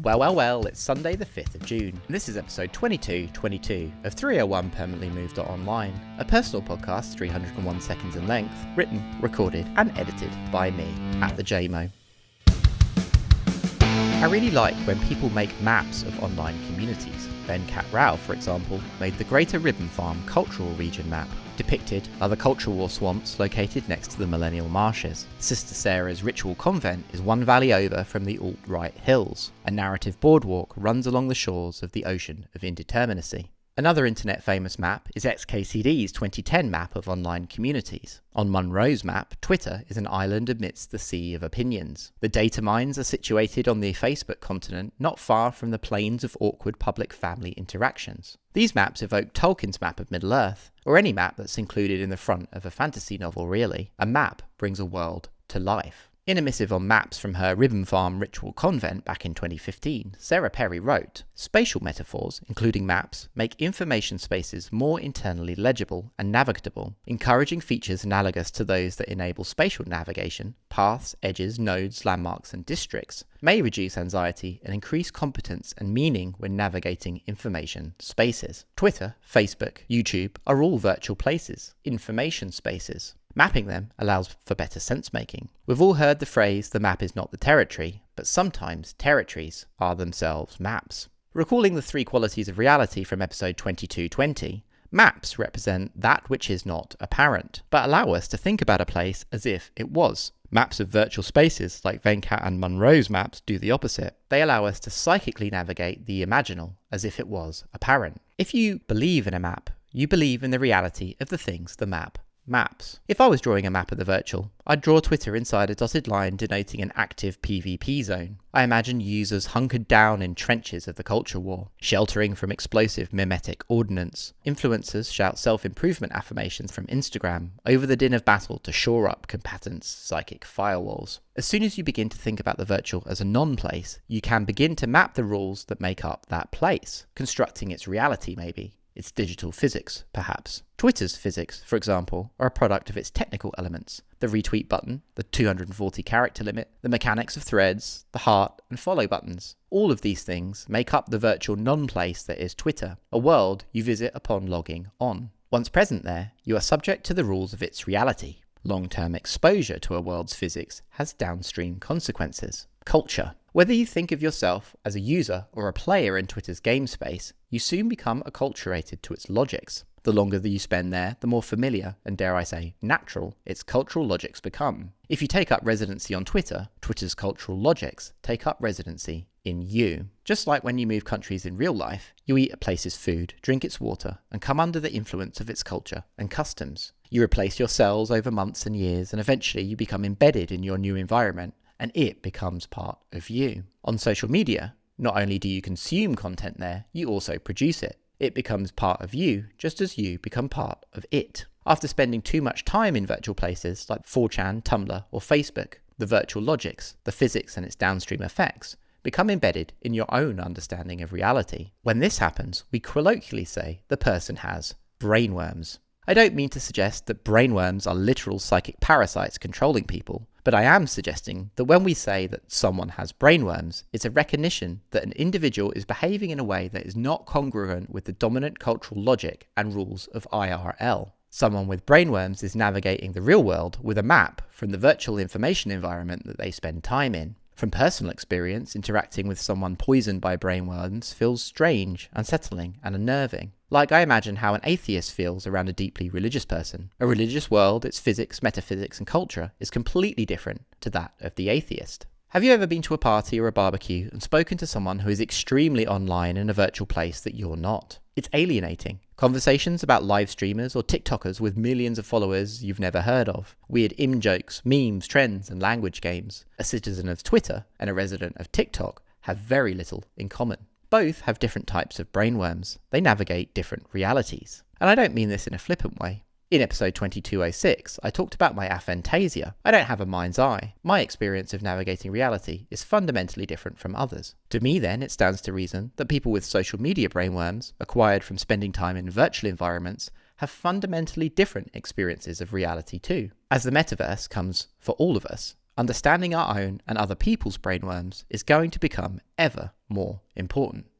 Well, it's Sunday the 5th of June, and this is episode 2222 of 301 Permanently Moved.online, a personal podcast 301 seconds in length, written, recorded, and edited by me, at the JMO. I really like when people make maps of online communities. Ben Cat Rao, for example, made the Greater Ribbon Farm Cultural Region map, depicted are the culture war swamps located next to the Millennial Marshes. Sister Sarah's Ritual Convent is one valley over from the alt-right hills. A narrative boardwalk runs along the shores of the Ocean of Indeterminacy. Another internet famous map is XKCD's 2010 map of online communities. On Munro's map, Twitter is an island amidst the sea of opinions. The data mines are situated on the Facebook continent, not far from the plains of awkward public family interactions. These maps evoke Tolkien's map of Middle-earth, or any map that's included in the front of a fantasy novel really. A map brings a world to life. In a missive on maps from her Ribbon Farm Ritual Convent back in 2015, Sarah Perry wrote, "Spatial metaphors, including maps, make information spaces more internally legible and navigable, encouraging features analogous to those that enable spatial navigation, paths, edges, nodes, landmarks, and districts, may reduce anxiety and increase competence and meaning when navigating information spaces." Twitter, Facebook, YouTube are all virtual places, information spaces. Mapping them allows for better sense-making. We've all heard the phrase, the map is not the territory, but sometimes territories are themselves maps. Recalling the three qualities of reality from episode 2220, maps represent that which is not apparent, but allow us to think about a place as if it was. Maps of virtual spaces, like Venkat and Munro's maps, do the opposite. They allow us to psychically navigate the imaginal as if it was apparent. If you believe in a map, you believe in the reality of the things the map maps. If I was drawing a map of the virtual, I'd draw Twitter inside a dotted line denoting an active PvP zone. I imagine users hunkered down in trenches of the culture war, sheltering from explosive mimetic ordnance. Influencers shout self-improvement affirmations from Instagram over the din of battle to shore up combatants' psychic firewalls. As soon as you begin to think about the virtual as a non-place, you can begin to map the rules that make up that place, constructing its reality maybe. Its digital physics, perhaps. Twitter's physics, for example, are a product of its technical elements. The retweet button, the 240 character limit, the mechanics of threads, the heart and follow buttons. All of these things make up the virtual non-place that is Twitter, a world you visit upon logging on. Once present there, you are subject to the rules of its reality. Long-term exposure to a world's physics has downstream consequences. Culture. Whether you think of yourself as a user or a player in Twitter's game space, you soon become acculturated to its logics. The longer that you spend there, the more familiar, and dare I say, natural, its cultural logics become. If you take up residency on Twitter, Twitter's cultural logics take up residency in you. Just like when you move countries in real life, you eat a place's food, drink its water, and come under the influence of its culture and customs. You replace your cells over months and years, and eventually you become embedded in your new environment, and it becomes part of you. On social media, not only do you consume content there, you also produce it. It becomes part of you, just as you become part of it. After spending too much time in virtual places like 4chan, Tumblr, or Facebook, the virtual logics, the physics and its downstream effects, become embedded in your own understanding of reality. When this happens, we colloquially say the person has brainworms. I don't mean to suggest that brainworms are literal psychic parasites controlling people, but I am suggesting that when we say that someone has brainworms, it's a recognition that an individual is behaving in a way that is not congruent with the dominant cultural logic and rules of IRL. Someone with brainworms is navigating the real world with a map from the virtual information environment that they spend time in. From personal experience, interacting with someone poisoned by brainworms feels strange, unsettling, and unnerving. Like I imagine how an atheist feels around a deeply religious person. A religious world, its physics, metaphysics, and culture is completely different to that of the atheist. Have you ever been to a party or a barbecue and spoken to someone who is extremely online in a virtual place that you're not? It's alienating. Conversations about live streamers or TikTokers with millions of followers you've never heard of. Weird jokes, memes, trends, and language games. A citizen of Twitter and a resident of TikTok have very little in common. Both have different types of brainworms. They navigate different realities. And I don't mean this in a flippant way. In episode 2206, I talked about my aphantasia. I don't have a mind's eye. My experience of navigating reality is fundamentally different from others. To me then, it stands to reason that people with social media brainworms, acquired from spending time in virtual environments, have fundamentally different experiences of reality too. As the metaverse comes for all of us, understanding our own and other people's brainworms is going to become ever more important.